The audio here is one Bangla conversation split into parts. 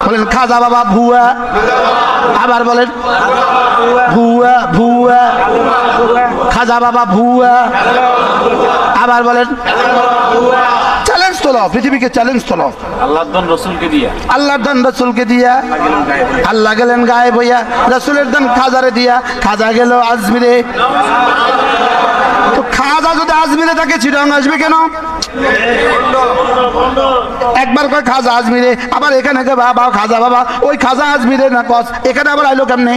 বলেন খাজা বাবা ভুয়া, আবার বলেন ভুয়া ভুয়া, খাজা বাবা ভুয়া, আবার বলেন চ্যালেঞ্জ তোলো, পৃথিবীকে চ্যালেঞ্জ তোলো। আল্লাহর দান রাসূলকে দিয়া, আল্লাহর দান রাসূলকে দিয়া, আল্লাহ গেলেন গায়েব হইয়া, রাসূলের দান খাজারে দিয়া, খাজা গেল আজমিরে। তো খাজা যদি আজমিরে থাকে চিটাং আসবে কেন? একবার কয় খাজা আজমিরে, আবার এখানে বাবা খাজা বাবা, ওই খাজা আজমিরে না কস, এখানে আবার আইলো কেমনে?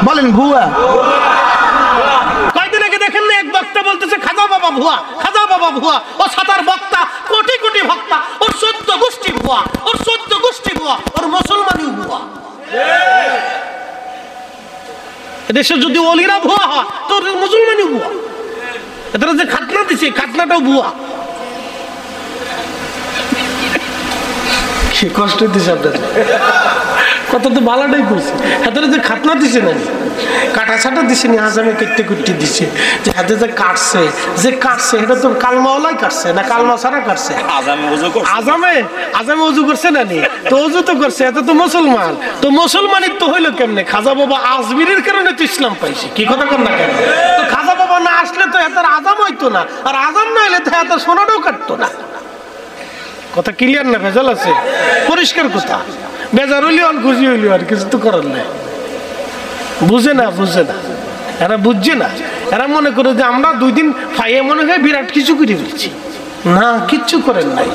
বলেন ভুয়া। কয়দিন আগে দেখেন না এক বক্তা বলতেছে খাজা বাবা ভুয়া, খাজা বাবা ভুয়া। ও সাতার বক্তা, কোটি কোটি ভক্তা, ওর 14 গোষ্ঠী ভুয়া, ওর 14 গোষ্ঠী ভুয়া, ওর মুসলমানই ভুয়া। এদেশে যদি ওলিরা ভুয়া হয় তো মুসলমানই ভুয়া। এদের যে খাতনা দিছে খাতনাটাও ভুয়া। কি কষ্ট দিছে আপনাদের, কত তো ভালোটাই করছে। হাতের যে খাতনা দিছে না, কাটা ছাটা দিছে নি, আজামে কেটে কুটে দিছে, যে হাতে যে কাটছে, যে কাটছে এটা তো কালমাওয়ালাই কাটছে না কালমা ছাড়া কাটছে? আজামে আজামে ওযু করছে না নি, তো ওযু তো করছে, এত তো মুসলমান। তো মুসলমানই তো হইলো কেমনে? খাজা বাবা আজমিরের কারণে তো ইসলাম পাইছে। কি কথা কর না কেন? তো খাজা বাবা না আসলে তো এত আজাম হইতো না, আর আজাম না হইলে তো এত সোনাটাও কাটতো না। কথা ক্লিয়ার না? ভেজাল আছে? পরিষ্কার কথা। বেজার হইলি আর খুশি হইলি আর কিছু তো করার নাই। বুঝে না, বুঝে না, এরা বুঝছে না। এরা মনে করে যে আমরা 2 দিন খাইয়ে মনে হয় বিরাট কিছু করে ফেলছি। না, কিচ্ছু করেন নাই।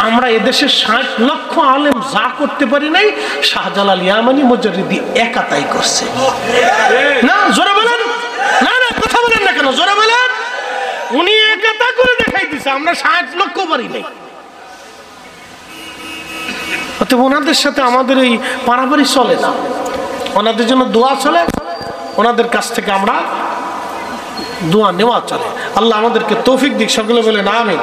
আমরা এদেশের 60 লক্ষ আলেম যা করতে পারি নাই, শাহজালাল ইয়ামানি মুজাদ্দিদি একা তাই করছে। না জোরে বলেন, না না কথা বলেন না কেন? জোরে বলেন। উনি একা তা করে দেখাই দিছে, আমরা 60 লক্ষ পারি নাই। অতএব ওনাদের সাথে আমাদের এই পারাপারি চলে না। ওনাদের জন্য দোয়া চলে, ওনাদের কাছ থেকে আমরা দোয়া নেওয়া চলে। আল্লাহ আমাদেরকে তৌফিক দিক। সকলে বলেন আমিন।